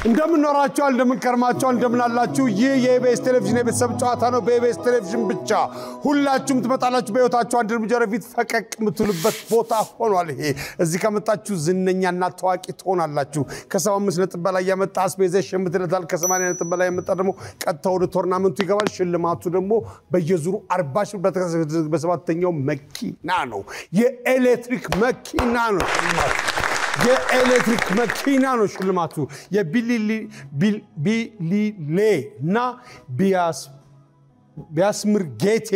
እንደምንኖራችኋል እንደምንከርማችኋል እንደምናላችሁ ይህ የኢቢኤስ ቴሌቪዥን የቤተሰብ ጨዋታ ነው በኢቢኤስ ቴሌቪዥን ብቻ ሁላችሁም ትመጣላችሁ በህይወታችሁ አንድ እርምጃ ወደፊት ፈቀቅ የምትሉበት ቦታ ሆኗል ይሄ እዚህ ከመጣችሁ ዝነኛና ታዋቂ ትሆናላችሁ ከ75 ነጥብ በላይ ያመጣ አስቤዘሽ የምትለታል ከ80 ነጥብ በላይ ያመጣ ደግሞ ቀጥታ ወደ ቶርናመንቱ ይገባል ሽልማቱ ደግሞ በየዙሩ 40 ሺህ በሰባተኛው መኪና ነው የኤሌክትሪክ መኪና ነው የኤሌክትሪክ መኪና ነው ሽልማቱ የቢሊሌና ቢያስምር ጌቴ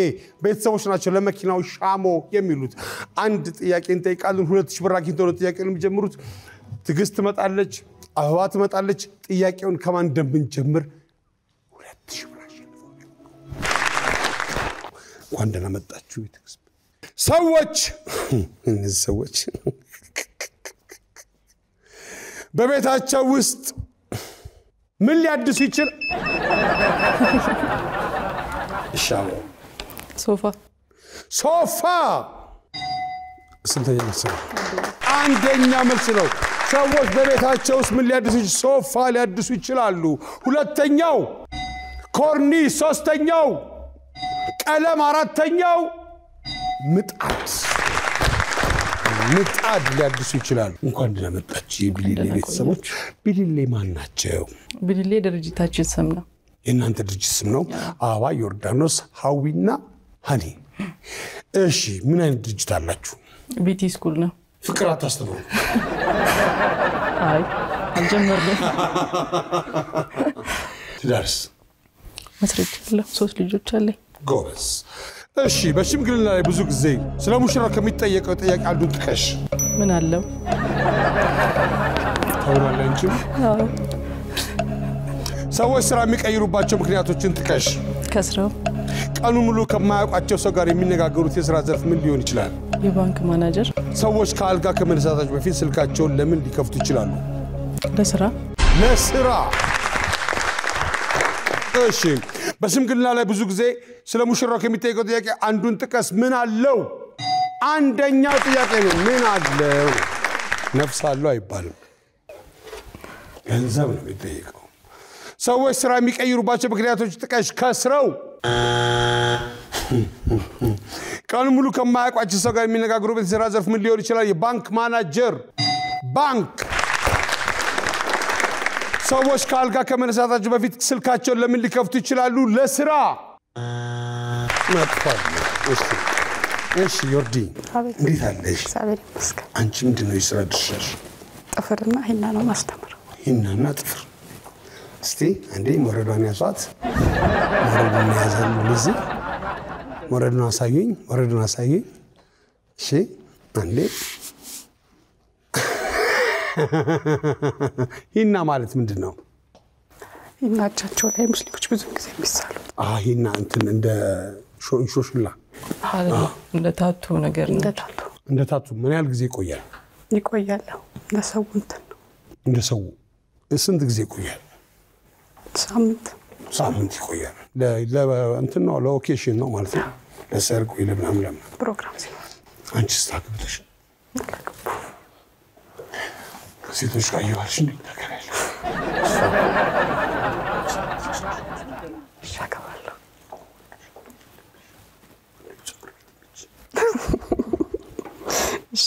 ቤተሰቦች ናቸው ለመኪናው ሻሞ የሚሉት አንድ ጥያቄ እንጠይቃለን 2000 ብር አግኝተው ጥያቄውን የሚጀምሩት ትግስት ትመጣለች አህዋ ትመጣለች ጥያቄውን ከማን እንደምንጀምር 2000 ብር አሸንፈው ወንደና መጣችሁ ትግስት ሰዎች እነዚህ ሰዎች በቤታቸው ውስጥ ምን ሊያድሱ ይችላል ሻው ሶፋ ስንተኛ መልስ ነው አንደኛ መልስ ነው ሰዎች በቤታቸው ውስጥ ምን ሊያድሱ ሶፋ ሊያድሱ ይችላሉ ሁለተኛው ኮርኒስ ሶስተኛው ቀለም አራተኛው ምጣድ ሊያድሱ ይችላሉ እንኳን እንደመጣች ቢሊሌ ቤተሰቦች ቢሊሌ ማን ናቸው ቢሊሌ ድርጅታችን ስም ነው የእናንተ ድርጅት ስም ነው አባ ዮርዳኖስ ሐዊና ሃኒ እሺ ምን አይነት ድርጅት አላችሁ ቢቲ ስኩል ነው ፍቅር አታስተምሩ አይ አልጀመርንም ትዳርስ መስርቻለሁ 3 ልጆች አለኝ ጎበዝ እሺ በሽምግልና ላይ ብዙ ጊዜ ስለ ሙሽራው ከሚጠየቀው ጥያቄ አንዱ ጥቀሽ ምን አለው ታውራለንቺ ሰዎች ስራ የሚቀይሩባቸው ምክንያቶችን ጥቀሽ ከስራው ቀኑ ሙሉ ከማያውቃቸው ሰው ጋር የሚነጋገሩት የሥራ ዘርፍ ምን ሊሆን ይችላል የባንክ ማናጀር ሰዎች ከአልጋ ከመነሳታቸው በፊት ስልካቸውን ለምን ሊከፍቱ ይችላሉ ለስራ እሺ በሽምግልና ላይ ብዙ ጊዜ ስለ ሙሽራው ከሚጠየቀው ጥያቄ አንዱን ጥቀስ ምን አለው አንደኛው ጥያቄ ነው ምን አለው ነፍስ አለው አይባልም ገንዘብ ነው የሚጠየቀው ሰዎች ስራ የሚቀይሩባቸው ምክንያቶች ጥቀሽ ከስራው ቀኑ ሙሉ ከማያውቋቸው ሰው ጋር የሚነጋገሩበት የሥራ ዘርፍ ምን ሊሆን ይችላል የባንክ ማናጀር ባንክ ሰዎች ከአልጋ ከመነሳታቸው በፊት ስልካቸውን ለምን ሊከፍቱ ይችላሉ ለስራ ማጥፋት እሺ ዮርዲ እንዴት አለሽ አንቺ ምንድነው የሥራ ድርሻሽ ጥፍርና ሂና ነው ማስተምረው ሂናና ጥፍር እስቲ አንዴ ሞረዷን ያዟት ሞረዷን ያዛሉ ለዚህ ሞረዷን አሳዩኝ እሺ አንዴ ሂና ማለት ምንድነው ሂናቻቸው ላይ ሙስሊሞች ብዙ ጊዜ የሚሳሉት ሂና እንትን እንደ ሾሽላ እንደ ታቱ ነገር እንደ ታቱ ምን ያህል ጊዜ ይቆያል ለሰው እንትን ነው እንደ ሰው ስንት ጊዜ ይቆያል ሳምንት ይቆያል እንትን ነው ለኦኬሽን ነው ማለት ነው ለሰርግ ወይ ለምናምን ፕሮግራም ሲሆን አንቺስ ታግብተሽ ሴቶች ጋር ይዋልሽ እንደተከራለ ሻካባለሁ እሺ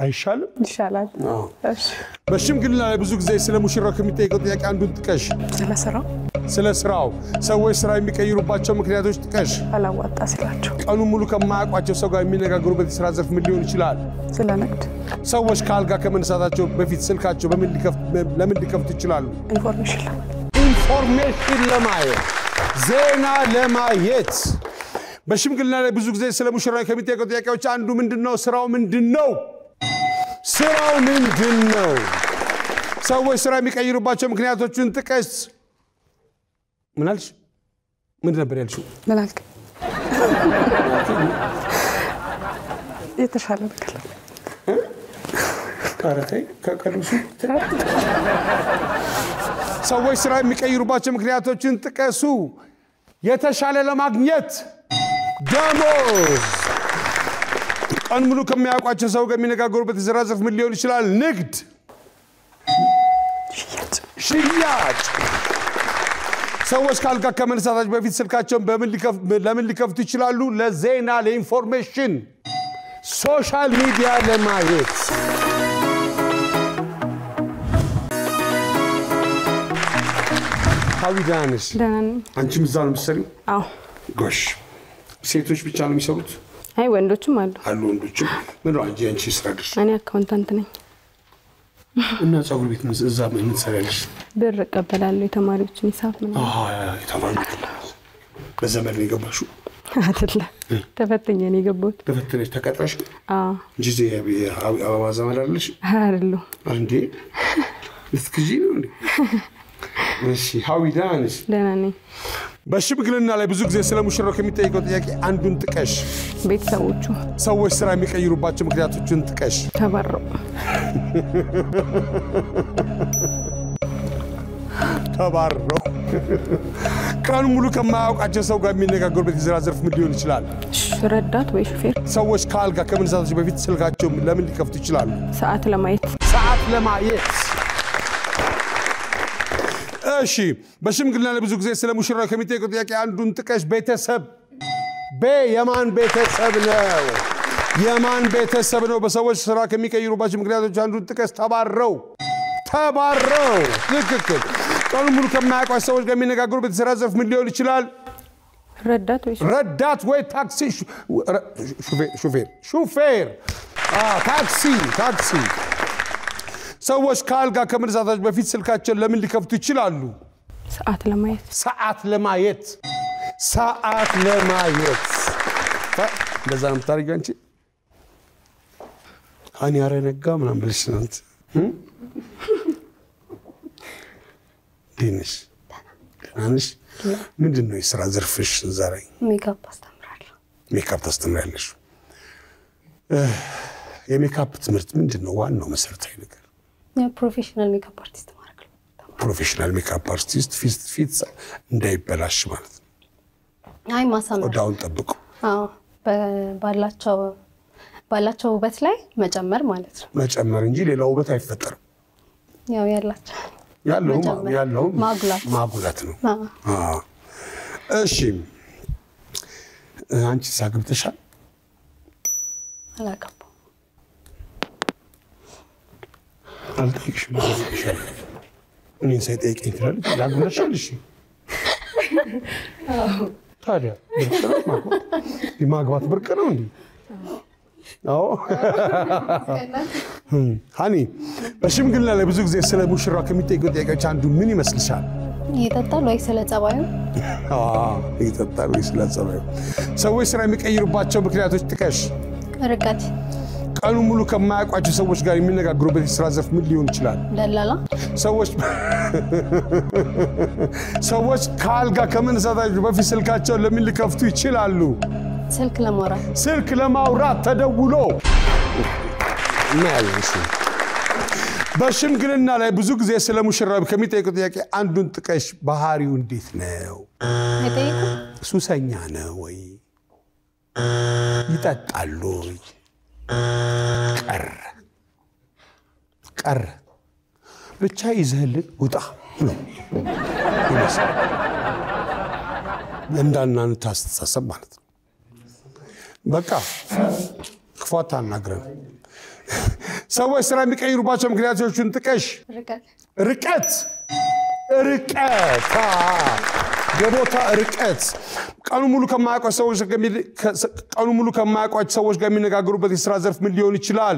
አይሻልም ይሻላል እሺ በሽምግልና ላይ ብዙ ጊዜ ስለ ሙሽራው ከሚጠየቀው ጥያቄ አንዱን ጥቀሽ ስለ ስራው ሰዎች ስራ የሚቀይሩባቸው ምክንያቶች ጥቀሽ አላዋጣ ሲላቸው ቀኑ ሙሉ ከማያውቋቸው ሰው ጋር የሚነጋገሩበት የሥራ ዘርፍ ምን ሊሆን ይችላል ስለ ንግድ ሰዎች ከአልጋ ከመነሳታቸው በፊት ስልካቸው ለምን ሊከፍቱ ይችላሉ ኢንፎርሜሽን ለማየት ዜና ለማየት በሽምግልና ላይ ብዙ ጊዜ ስለ ሙሽራው ከሚጠየቀው ጥያቄዎች አንዱ ምንድነው ስራው ምንድነው ሰዎች ስራ የሚቀይሩባቸው ምክንያቶችን ጥቀስ ምን አልሽ ምን ነበር ያልሽው ምን አልክ የተሻለ ነገር ካረታይ ከቀሉሱ ሰዎች ስራ የሚቀይሩባቸው ምክንያቶችን ጥቀሱ የተሻለ ለማግኘት ደሞዝ ቀን ሙሉ ከሚያውቋቸው ሰው ጋር የሚነጋገሩበት የሥራ ዘርፍ ምን ሊሆን ይችላል? ንግድ፣ ሽያጭ። ሰዎች ካልጋ ከመነሳታቸው በፊት ስልካቸውን ለምን ሊከፍቱ ይችላሉ? ለዜና፣ ለኢንፎርሜሽን፣ ሶሻል ሚዲያ ለማየት። ሀዊዳንስ አንቺም እዛ ነው የምትሰሪው? አዎ። ጎሽ፣ ሴቶች ብቻ ነው የሚሰሩት? አይ ወንዶችም አሉ። ወንዶችም። ምን ነው አንቺ ስራ ድርሽ? እኔ አካውንታንት ነኝ። እና ጸጉር ቤት እዛ ምን ትሰሪያለሽ? ብር እቀበላለሁ፣ የተማሪዎችን ሂሳብ ምን? የተማሪዎች በዘመድ ነው የገባሽው? አይደለም፣ ተፈትኜ ነው የገባሁት። ተፈትነሽ ተቀጥረሽ? አዎ። እንጂ አበባ ዘመድ አይደለሽ? አይደለም። እንዴ ልትክጂ ነው እንዴ? እሺ ሀዊዳንስ? ደህና ነኝ። በሽምግልና ላይ ብዙ ጊዜ ስለ ሙሽራው ከሚጠይቀው ጥያቄ አንዱን ጥቀሽ። ቤተሰቦቹ። ሰዎች ስራ የሚቀይሩባቸው ምክንያቶችን ጥቀሽ። ተባረው። ቀን ሙሉ ከማያውቃቸው ሰው ጋር የሚነጋገሩበት የሥራ ዘርፍ ምን ሊሆን ይችላል? ረዳት ወይ ሹፌር። ሰዎች ከአልጋ ከመነሳታቸው በፊት ስልካቸውን ለምን ሊከፍቱ ይችላሉ? ሰዓት ለማየት። ሰዓት ለማየት። እሺ በሽምግልና ላይ ብዙ ጊዜ ስለ ሙሽራው ከሚጠይቀው ጥያቄ አንዱን ጥቀሽ። ቤተሰብ። የማን ቤተሰብ ነው? የማን ቤተሰብ ነው? በሰዎች ስራ ከሚቀይሩባቸው ምክንያቶች አንዱን ጥቀሽ። ተባረው። ትክክል። ቀኑ ሙሉ ከማያውቋቸው ሰዎች ጋር የሚነጋገሩበት የሥራ ዘርፍ ምን ሊሆን ይችላል? ረዳት ወይ ታክሲ ሹፌር። ታክሲ። ሰዎች ከአልጋ ከመነሳታቸው በፊት ስልካቸውን ለምን ሊከፍቱ ይችላሉ? ሰዓት ለማየት። እንደዛ ነው የምታደርጊው አንቺ? አኒ አረነጋ ምናምን ብለሽ ነው አንተ? ዲንሽ አንሽ ምንድን ነው የሥራ ዘርፍሽ? ዛሬ ሜካፕ አስተምራለሁ። ሜካፕ ታስተምራለሽ? የሜካፕ ትምህርት ምንድን ነው ዋናው መሰረታዊ ነገር? ፕሮፌሽናል ሜካፕ አርቲስት ማለት ነው። ፕሮፌሽናል ሜካፕ አርቲስት ፊት እንዳይበላሽ ማለት ነው። አይ ማሳመር። ወዳውን ጠብቁ። አዎ ባላቸው ውበት ላይ መጨመር ማለት ነው። መጨመር እንጂ ሌላ ውበት አይፈጠርም። ያው ያለው ማጉላት ነው። እሺ አንቺ ሳግብተሻል? አላገባም። አልጠይቅሽም። እኔን ሳይጠይቀኝ ትላለች ላግብተሻል? እሺ ታዲያ ማግባት ብርቅ ነው እንዴ? አዎ ሃኒ በሽምግልና ላይ ብዙ ጊዜ ስለ ሙሽራው ከሚጠይቀው ጥያቄዎች አንዱ ምን ይመስልሻል? ይጠጣል ወይ ስለ ጸባዩ? ይጠጣል ወይ ስለ ጸባዩ። ሰዎች ስራ የሚቀይሩባቸው ምክንያቶች ጥቀሽ። ርቀት። ቀኑ ሙሉ ከማያውቋቸው ሰዎች ጋር የሚነጋገሩበት የሥራ ዘርፍ ምን ሊሆን ይችላል? ደላላ። ሰዎች ከአልጋ ከመነሳታቸው በፊት ስልካቸውን ለምን ሊከፍቱ ይችላሉ? ስልክ ለማውራት ተደውሎ። በሽምግልና ላይ ብዙ ጊዜ ስለ ሙሽራው ከሚጠይቀው ጥያቄ አንዱን ጥቀሽ። ባህሪው እንዴት ነው? ሱሰኛ ነው ወይ? ይጠጣሉ? ቀረ ብቻ ይዘህልን ውጣ ነው ይመስላል። እንዳናንተ አስተሳሰብ ማለት ነው። በቃ ክፋት አናግረን። ሰዎች ስራ የሚቀይሩባቸው ምክንያቶችን ጥቀሽ። ርቀት። የቦታ ርቀት። ቀኑ ሙሉ ከማያውቋቸው ሰዎች ጋር የሚነጋገሩበት የሥራ ዘርፍ ምን ሊሆን ይችላል?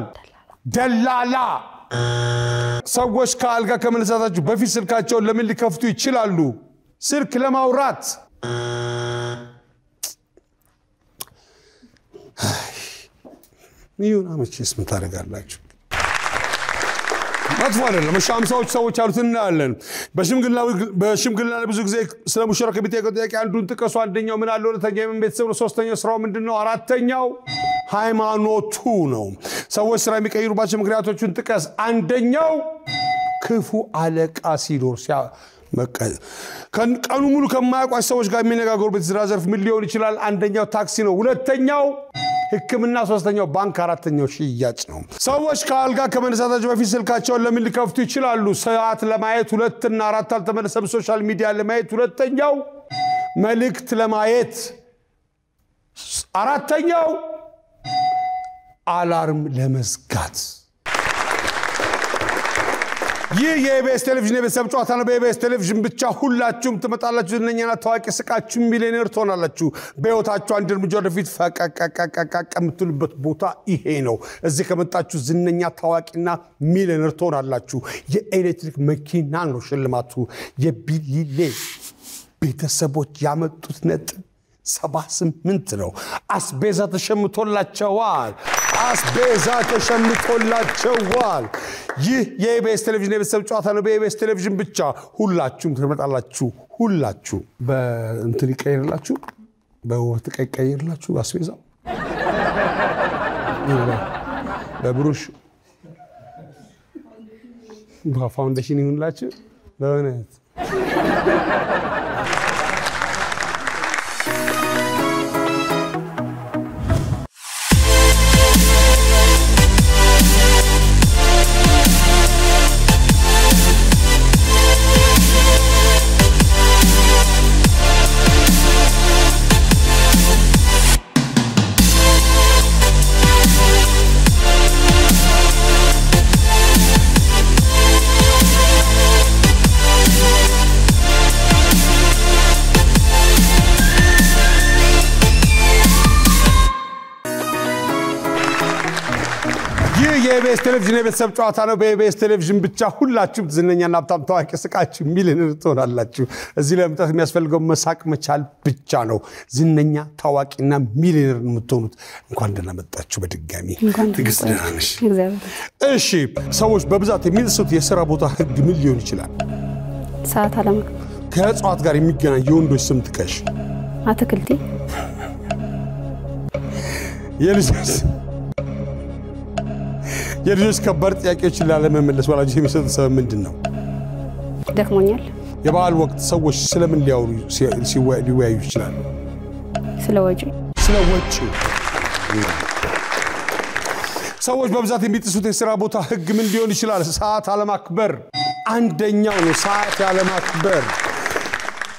ደላላ። ሰዎች ከአልጋ ከመነሳታቸው በፊት ስልካቸውን ለምን ሊከፍቱ ይችላሉ? ስልክ ለማውራት። ይሁን አመቼስ ምን ታደርጋላችሁ? መጥፎ አይደለም። ሻምሳዎች ሰዎች አሉት እናያለን። በሽምግልና ብዙ ጊዜ ስለ ሙሽራው ከሚጠይቀው ጥያቄ አንዱን ጥቀሱ። አንደኛው ምን አለ? ሁለተኛው ምን ቤተሰብ ነው? ሶስተኛው ስራው ምንድነው? አራተኛው ሃይማኖቱ ነው። ሰዎች ስራ የሚቀይሩባቸው ምክንያቶችን ጥቀስ። አንደኛው ክፉ አለቃ ሲኖር ቀኑ ሙሉ ከማያውቋቸው ሰዎች ጋር የሚነጋገሩበት የሥራ ዘርፍ ምን ሊሆን ይችላል? አንደኛው ታክሲ ነው። ሁለተኛው ሕክምና፣ ሶስተኛው ባንክ፣ አራተኛው ሽያጭ ነው። ሰዎች ከአልጋ ከመነሳታቸው በፊት ስልካቸውን ለምን ሊከፍቱ ይችላሉ? ሰዓት ለማየት፣ 2 እና 4 አልተመለሰም፣ ሶሻል ሚዲያ ለማየት፣ ሁለተኛው መልእክት ለማየት፣ አራተኛው አላርም ለመዝጋት። ይህ የኢቢኤስ ቴሌቪዥን የቤተሰብ ጨዋታ ነው። በኢቢኤስ ቴሌቪዥን ብቻ ሁላችሁም ትመጣላችሁ። ዝነኛና ታዋቂ ስቃችሁ ሚሊዮነር ትሆናላችሁ። በህይወታችሁ አንድ እርምጃ ወደፊት ፈቀቀቀቀቀ የምትሉበት ቦታ ይሄ ነው። እዚህ ከመጣችሁ ዝነኛ ታዋቂና ሚሊዮነር ትሆናላችሁ። የኤሌክትሪክ መኪና ነው ሽልማቱ። የቢሊሌ ቤተሰቦች ያመጡት ነጥብ 78 ነው። አስቤዛ ተሸምቶላቸዋል። አስቤዛ ተሸምቶላቸዋል። ይህ የኢቢኤስ ቴሌቪዥን የቤተሰብ ጨዋታ ነው። በኢቢኤስ ቴሌቪዥን ብቻ ሁላችሁም ትመጣላችሁ። ሁላችሁ በእንትን ይቀየርላችሁ፣ በውበት ይቀየርላችሁ። አስቤዛ በብሩሽ በፋውንዴሽን ይሁንላችሁ። በእውነት የኢቢኤስ ቴሌቪዥን የቤተሰብ ጨዋታ ነው። በኢቢኤስ ቴሌቪዥን ብቻ ሁላችሁም ዝነኛና ሀብታም ታዋቂ ስቃችሁ ሚሊዮነር ትሆናላችሁ። እዚህ ለመምጣት የሚያስፈልገው መሳቅ መቻል ብቻ ነው። ዝነኛ ታዋቂና ሚሊዮነር የምትሆኑት እንኳን ደህና መጣችሁ በድጋሚ። ትግስት ደህና ነሽ? እሺ፣ ሰዎች በብዛት የሚጥሱት የሥራ ቦታ ህግ ምን ሊሆን ይችላል? ሰዓት አለማክበር። ከእጽዋት ጋር የሚገናኝ የወንዶች ስም ጥቀሽ። አትክልቲ። የልጆች ከባድ ጥያቄዎችን ላለመመለስ ወላጆች የሚሰጡት ሰበብ ምንድን ነው? ደክሞኛል። የበዓል ወቅት ሰዎች ስለምን ሊያወሩ ሊወያዩ ይችላሉ? ስለ ወጪ። ሰዎች በብዛት የሚጥሱት የሥራ ቦታ ህግ ምን ሊሆን ይችላል? ሰዓት አለማክበር አንደኛው ነው። ሰዓት አለማክበር።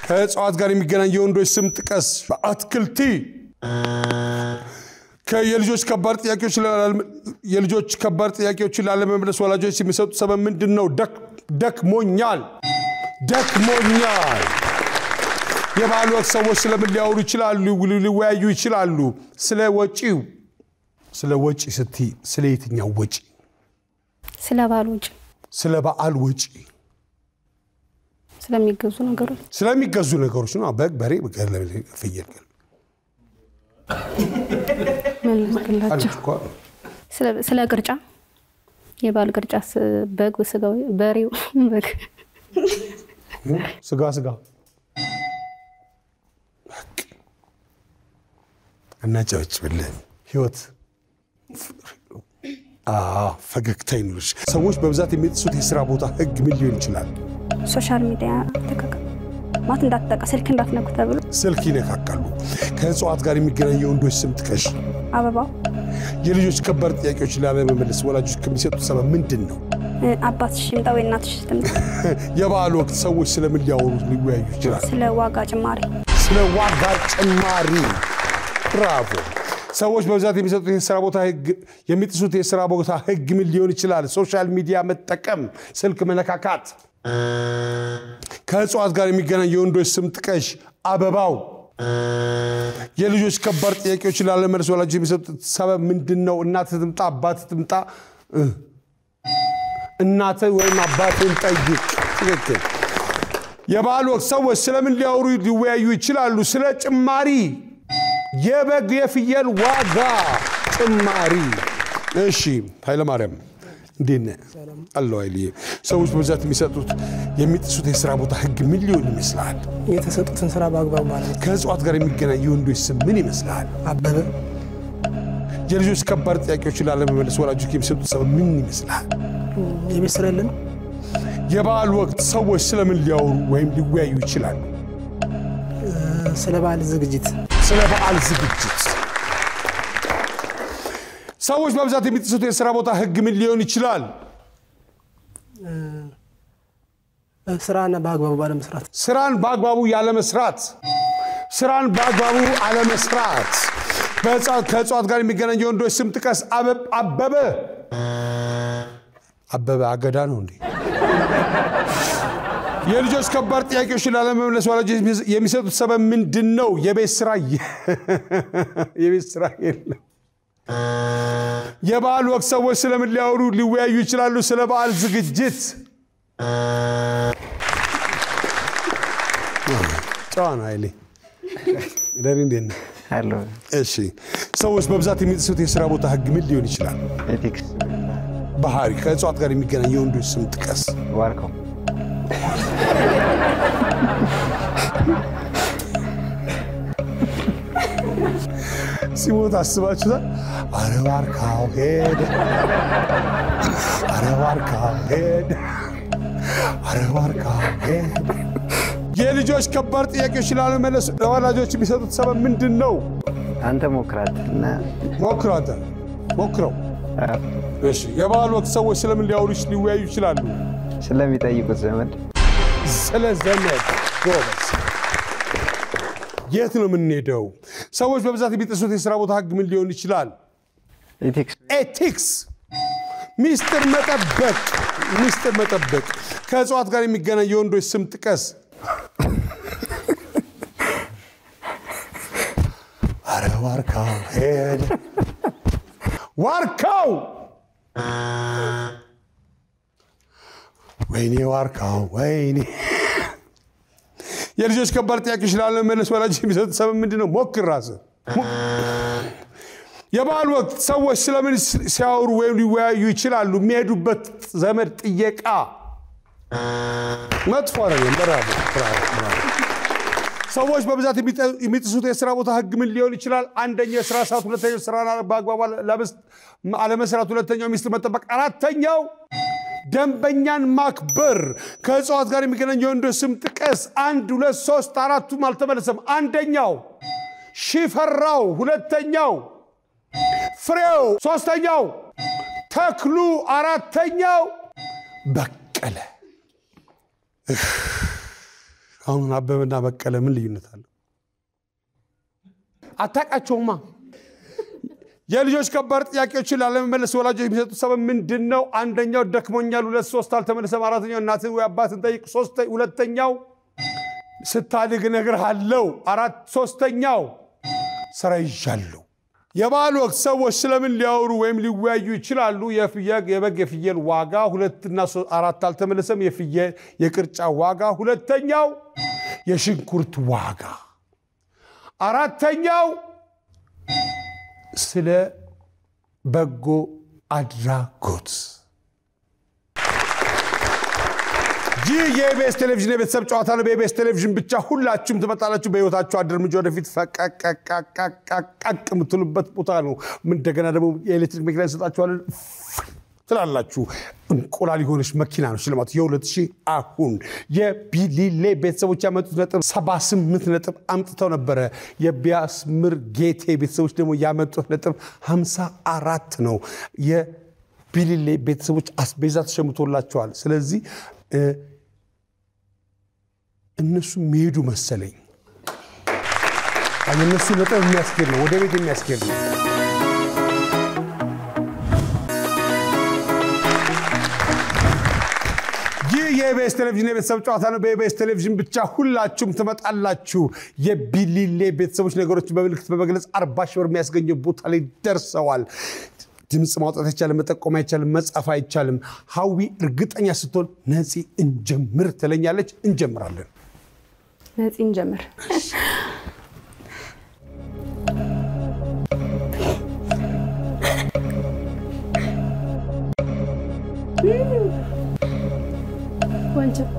ከእጽዋት ጋር የሚገናኝ የወንዶች ስም ጥቀስ። አትክልቲ። የልጆች ከባድ ጥያቄዎችን ላለመመለስ ወላጆች የሚሰጡት ሰበብ ምንድን ነው? ደክሞኛል። የበዓል ወቅት ሰዎች ስለምን ሊያወሩ ይችላሉ? ሊወያዩ ይችላሉ? ስለ ወጪው። ስለ ወጪ ስትይ ስለ የትኛው ወጪ? ስለ በዓል ወጪ። ስለ በዓል ወጪ። ስለሚገዙ ነገሮች ነው። በግ፣ በሬ፣ ፍየል ስለ ቅርጫ። የበዓል ቅርጫ በግ፣ ስጋው፣ በሬው፣ በግ፣ ስጋ እና ጨብጭብልን ህይወት ፈገግታ ይኑርሽ። ሰዎች በብዛት የሚጥሱት የሥራ ቦታ ህግ ምን ሊሆን ይችላል? ሶሻል ሚዲያ ማት እንዳትጠቃ፣ ስልክ እንዳትነኩ ተብሎ ስልክ ይነካካሉ። ከእጽዋት ጋር የሚገናኝ የወንዶች ስም ጥቀሽ። አበባው። የልጆች ከባድ ጥያቄዎችን ላለመመለስ ወላጆች ከሚሰጡት ሰበብ ምንድን ነው? አባትሽ ይምጣ ወይ እናትሽ ትምጣ። የበዓል ወቅት ሰዎች ስለምን ሊያወሩ ይችላል? ስለ ዋጋ ጭማሪ። ብራቮ። ሰዎች በብዛት የሚጥሱት የሥራ ቦታ ህግ ምን ሊሆን ይችላል? ሶሻል ሚዲያ መጠቀም፣ ስልክ መነካካት። ከእጽዋት ጋር የሚገናኝ የወንዶች ስም ጥቀሽ። አበባው። የልጆች ከባድ ጥያቄዎችን ላለመመለስ ወላጆች የሚሰጡት ሰበብ ምንድን ነው? እናት ትምጣ፣ አባት ትምጣ። እናት ወይም አባትን ጠይቅ። ትክክል። የበዓል ወቅት ሰዎች ስለምን ሊወያዩ ይችላሉ? ስለ ጭማሪ። የበግ የፍየል ዋጋ ጭማሪ። እሺ፣ ኃይለ ማርያም እንዴት ነህ? አለው አይልዬ። ሰዎች በብዛት የሚጥሱት የሥራ ቦታ ህግ ምን ሊሆን ይመስላል? የተሰጡትን ስራ በአግባቡ ማለት። ከእጽዋት ጋር የሚገናኝ የወንዶች ስም ምን ይመስላል? አበበ። የልጆች ከባድ ጥያቄዎችን ላለመመለስ ወላጆች የሚሰጡት ሰበብ ምን ይመስላል? የቤት ስራ የለም። የበዓል ወቅት ሰዎች ስለምን ሊያወሩ ወይም ሊወያዩ ይችላሉ? ስለ በዓል ዝግጅት። ሰዎች በብዛት የሚጥሱት የሥራ ቦታ ህግ ምን ሊሆን ይችላል? ስራና በአግባቡ ባለመስራት ስራን በአግባቡ ያለመስራት ስራን በአግባቡ አለመስራት ከእጽዋት ጋር የሚገናኝ የወንዶች ስም ጥቀስ አበበ አገዳ ነው እንዴ የልጆች ከባድ ጥያቄዎችን ላለመመለስ ወላጆች የሚሰጡት ሰበብ ምንድነው? የቤት ስራ የለም የበዓል ወቅት ሰዎች ስለምን ሊያወሩ ሊወያዩ ይችላሉ? ስለ በዓል ዝግጅት ጫና አይሌ ደሪ እንደነ አሎ እሺ ሰዎች በብዛት የሚጥሱት የሥራ ቦታ ህግ ምን ሊሆን ይችላል? ኤቲክስ ባህሪ ከእጽዋት ጋር የሚገናኝ የወንዶች ስም ጥቀስ ዋርካው ሲሞት አስባችሁታል? አረ ዋርካው ሄደ አረ ዋርካው ሄደ አረ ዋርካው ሄደ የልጆች ከባድ ጥያቄዎች ላለመመለስ ለወላጆች የሚሰጡት ሰበብ ምንድነው? አንተ ሞክራትና ሞክረው እሺ የበዓል ወቅት ሰዎች ስለምን ሊያወሩ ሊወያዩ ይችላሉ? ስለሚጠይቁት ዘመድ ስለ ዘመድ ጎበዝ የት ነው የምንሄደው? ሰዎች በብዛት የሚጥሱት የሥራ ቦታ ህግ ምን ሊሆን ይችላል? ኤቲክስ ሚስጥር መጠበቅ ከእጽዋት ጋር የሚገናኝ የወንዶች ስም ጥቀስ አረ ዋርካው ሄደ ዋርካው ወይኔ ዋርካው ወይኔ የልጆች ከባድ ጥያቄዎች ላለመመለስ ወላጆች የሚሰጡት ሰበብ ምንድነው? ሞክር ራስህ የበዓል ወቅት ሰዎች ስለምን ሲያወሩ ወይም ሊወያዩ ይችላሉ? የሚሄዱበት ዘመድ ጥየቃ መጥፎ አይደለም በራሱ ሰዎች በብዛት የሚጥሱት የሥራ ቦታ ህግ ምን ሊሆን ይችላል? አንደኛው የሥራ ሰዓት፣ ሁለተኛው ስራን በአግባቡ አለመስራት፣ ሁለተኛው ሚስት መጠበቅ፣ አራተኛው ደንበኛን ማክበር ከእጽዋት ጋር የሚገናኝ የወንዶች ስም ጥቀስ 1 2 3 4ቱም አልተመለሰም አንደኛው ሽፈራው ሁለተኛው ፍሬው ሶስተኛው ተክሉ አራተኛው በቀለ አሁን አበበና በቀለ ምን ልዩነት አለው? አታቃቸውማ የልጆች ከባድ ጥያቄዎችን ላለመመለስ ወላጆች የሚሰጡት ሰበብ ምንድነው? አንደኛው ደክሞኛል፣ 2 3 አልተመለሰም፣ አራተኛው እናትን ወይ አባትን ጠይቅ፣ ሁለተኛው ስታድግ እነግርሃለሁ፣ ሶስተኛው ስራ ይዣለሁ። የበዓል ወቅት ሰዎች ስለምን ሊያወሩ ወይም ሊወያዩ ይችላሉ? የበግ የፍየል ዋጋ 2 እና 4 አልተመለሰም፣ የቅርጫ ዋጋ፣ ሁለተኛው የሽንኩርት ዋጋ፣ አራተኛው ስለ በጎ አድራጎት። ይህ የኢቢኤስ ቴሌቪዥን የቤተሰብ ጨዋታ ነው። በኢቢኤስ ቴሌቪዥን ብቻ ሁላችሁም ትመጣላችሁ። በህይወታችሁ አንድ እርምጃ ወደፊት ፈቀቅ የምትሉበት ቦታ ነው። እንደገና ደግሞ የኤሌክትሪክ መኪና እንሰጣችኋለን ትላላችሁ። እንቁላል የሆነች መኪና ነው ሽልማቱ። የ2000 አሁን የቢሊሌ ቤተሰቦች ያመጡት ነጥብ 78 ነጥብ አምጥተው ነበረ። የቢያስምር ጌቴ ቤተሰቦች ደግሞ ያመጡት ነጥብ 54 ነው። የቢሊሌ ቤተሰቦች አስቤዛ ተሸምቶላቸዋል። ስለዚህ እነሱ መሄዱ መሰለኝ። እነሱ ነጥብ የሚያስኬድ ነው፣ ወደ ቤት የሚያስኬድ ነው። የኢቢኤስ ቴሌቪዥን የቤተሰብ ጨዋታ ነው። በኢቢኤስ ቴሌቪዥን ብቻ ሁላችሁም ትመጣላችሁ። የቢሊሌ ቤተሰቦች ነገሮች በምልክት በመግለጽ 40 ሺህ ብር የሚያስገኘው ቦታ ላይ ደርሰዋል። ድምጽ ማውጣት አይቻልም፣ መጠቆም አይቻልም፣ መጻፍ አይቻልም። ሀዊ እርግጠኛ ስትሆን ነፂ እንጀምር ትለኛለች። እንጀምራለን። ነፂ እንጀምር። ወንጀል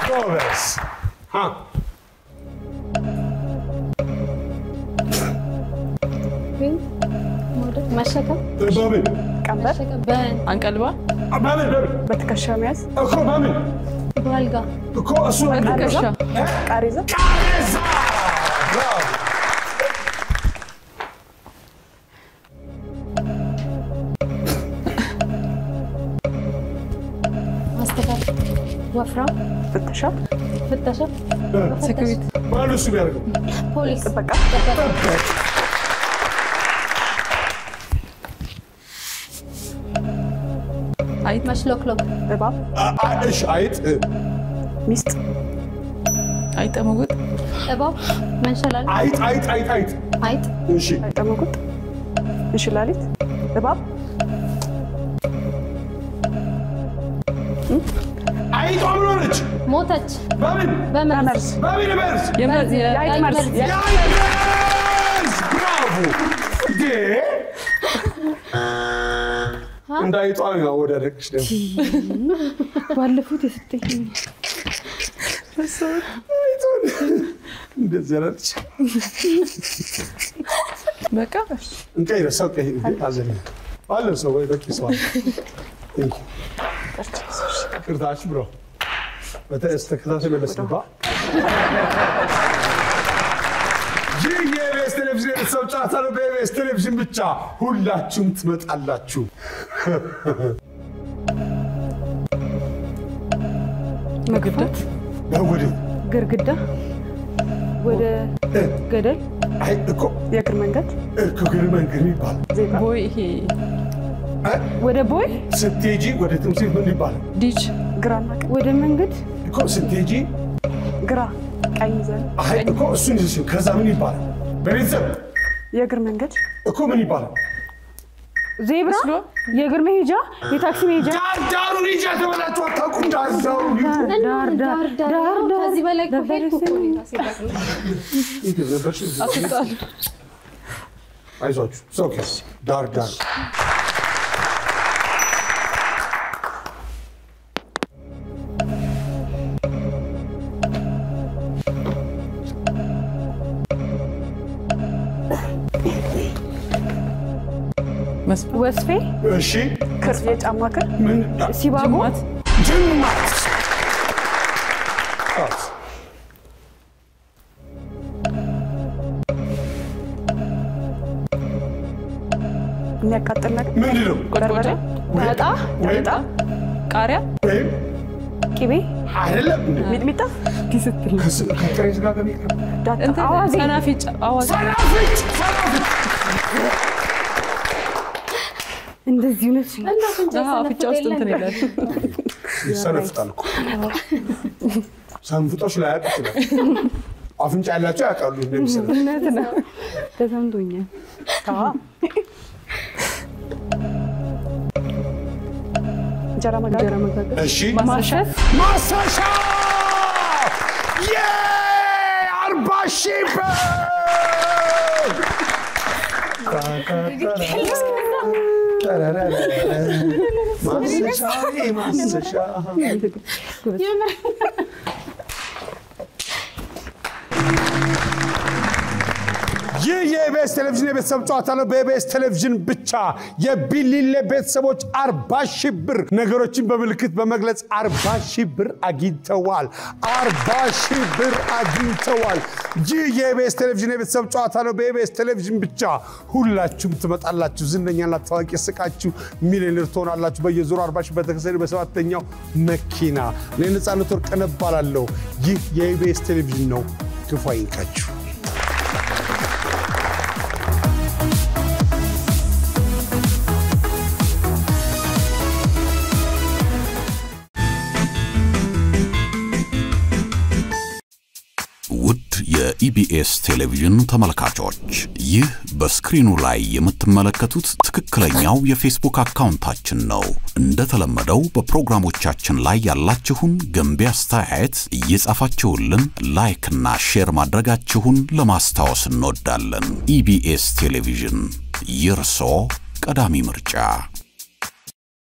ጎበዝ መሸከም በምን ቀንበር አንቀልባ በምን በትከሻ መያዝ እኮ በምን በአልጋ እኮ እሱ ትከሻ ቃሬዛ ወፍራም ፍተሻ ፍተሻ ሴኩሪቲ ማነው እሱ የሚያደርገው? ፖሊስ ጥበቃ አይጥ መሽሎክሎክ እባብ እሺ አይጥ ሚስት አይጥ መጉጥ እባብ መንሸላል አይጥ አይጥ እሺ አይጠመቁት እንሽላሊት እባብ አይጧ ምን ሆነች? ሞተች በመርዝ የመርዝ የአይጥ መርዝ ብራቮ እንዳይጧ ነው ወደ ደቅሽ ደግሞ ባለፉት የሰጠኝ እንደዚህ ያለች በቃ እንቀይረ ሰው ቀይረ አዘነ አለ ሰው ወይ በቂ ሰው እንኪ ቅርታች ብሮ በተስተከታተ መለስባ የኢቢኤስ ቴሌቪዥን ሰው ጫታ ነው በኢቢኤስ ቴሌቪዥን ብቻ ሁላችሁም ትመጣላችሁ መግፋት ወደ ግርግዳ ወደ ገደል አይ እኮ የእግር መንገድ እግር መንገድ ይባላል ቦይ ይሄ ወደ ቦይ ስትሄጂ ወደ ትምሲል ምን ይባላል ዲጅ ግራና ወደ መንገድ እኮ ስትሄጂ ግራ ቀኝ ዘን አይ እኮ እሱን ይዘሽ ከዛ ምን ይባላል በቤተሰብ የእግር መንገድ እኮ ምን ይባላል ዜብራ የእግር መሄጃ የታክሲ መሄጃ ዳሩ ሊጃ ተበላችሁ አታውቁም ዳሩ ዳር ከዚህ በላይ ኮሄድ አትጣሉ አይዟችሁ ሶኬስ ዳር ወስፌ እሺ ክር የጫማ ክር ምን ሲባጎ ጅማት የሚያቃጥል ነገር ምንድነው በርበሬ ወጣ ወጣ ቃሪያ ወይም ቅቤ አይደለም ሚጥሚጣ ዲስትል ከጥሬስ ጋር ከሚቀር ዳታ አዋዜ ሰናፍጭ አዋዜ ሰናፍጭ እንደዚህ ነች አፍጫ ውስጥ እንትን ይላል ይሰነፍጣል እኮ ሰንፍጦች ላይ ያቅጥላል አፍንጫ ያላቸው ያውቃሉ እንደሚሰነፍ እውነት ነው ተሰምቶኛል እንጀራ መጋገር እሺ ማሸት ማሳሻ የ40 ሺህ ብር ማሳሻ ይህ የኢቢኤስ ቴሌቪዥን የቤተሰብ ጨዋታ ነው በኢቢኤስ ቴሌቪዥን ብቻ የቢሊሌ ቤተሰቦች 40 ሺህ ብር ነገሮችን በምልክት በመግለጽ 40 ሺህ ብር አግኝተዋል 40 ሺህ ብር አግኝተዋል ይህ የኢቢኤስ ቴሌቪዥን የቤተሰብ ጨዋታ ነው በኢቢኤስ ቴሌቪዥን ብቻ ሁላችሁም ትመጣላችሁ ዝነኛና ታዋቂ ስቃችሁ ሚሊዮነር ትሆናላችሁ በየዙሩ 40 ሺህ በተከሰለ በሰባተኛው መኪና ለነጻነት ወርቅ ነባላለሁ ይህ የኢቢኤስ ቴሌቪዥን ነው ክፉ አይንካችሁ የኢቢኤስ ቴሌቪዥን ተመልካቾች ይህ በስክሪኑ ላይ የምትመለከቱት ትክክለኛው የፌስቡክ አካውንታችን ነው እንደተለመደው በፕሮግራሞቻችን ላይ ያላችሁን ገንቢ አስተያየት እየጻፋችሁልን ላይክ እና ሼር ማድረጋችሁን ለማስታወስ እንወዳለን ኢቢኤስ ቴሌቪዥን የርሶ ቀዳሚ ምርጫ